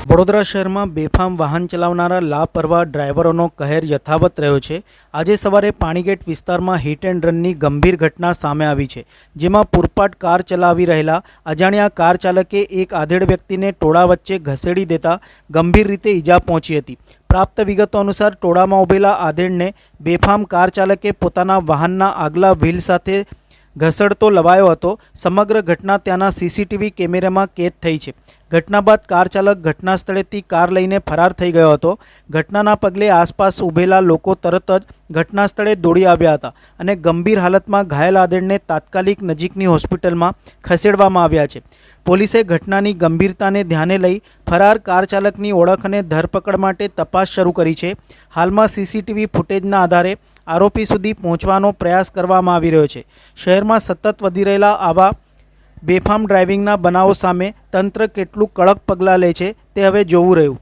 વડોદરા શહેરમાં બેફામ વાહન ચલાવનારા લાપરવાહ ડ્રાઈવરોનો કહેર યથાવત રહ્યો છે। આજે સવારે પાણીગેટ વિસ્તારમાં હિટ એન્ડ રનની ગંભીર ઘટના સામે આવી છે, જેમાં પૂરપાટ કાર ચલાવી રહેલા અજાણ્યા કાર ચાલકે એક આધેડ વ્યક્તિને ટોળા વચ્ચે ઘસેડી દેતા ગંભીર રીતે ઈજા પહોંચી હતી। પ્રાપ્ત વિગતો અનુસાર ટોળામાં ઉભેલા આધેડને બેફામ કાર ચાલકે પોતાના વાહનના આગલા વ્હીલ સાથે ઘસડતો લવાયો હતો। સમગ્ર ઘટના ત્યાંના સીસીટીવી કેમેરામાં કેદ થઈ છે। ઘટના બાદ કાર ચાલક ઘટના સ્થળેથી કાર લઈને ફરાર થઈ ગયો હતો। ઘટનાના પગલે આસપાસ ઊભેલા લોકો તરત જ ઘટના સ્થળે દોડી આવ્યા હતા અને ગંભીર હાલતમાં ઘાયલ આધેડને તાત્કાલિક નજીકની હોસ્પિટલમાં ખસેડવામાં આવ્યા છે। પોલીસે ઘટનાની ગંભીરતાને ધ્યાને લઈ ફરાર કાર ચાલકની ઓળખ અને ધરપકડ માટે તપાસ શરૂ કરી છે। હાલમાં સીસીટીવી ફૂટેજના આધારે આરોપી સુધી પહોંચવાનો પ્રયાસ કરવામાં આવી રહ્યો છે। શહેરમાં સતત વધી રહેલા આવા બેફામ ડ્રાઇવિંગના બનાવો સામે તંત્ર કેટલું કડક પગલાં લે છે તે હવે જોવું રહ્યું।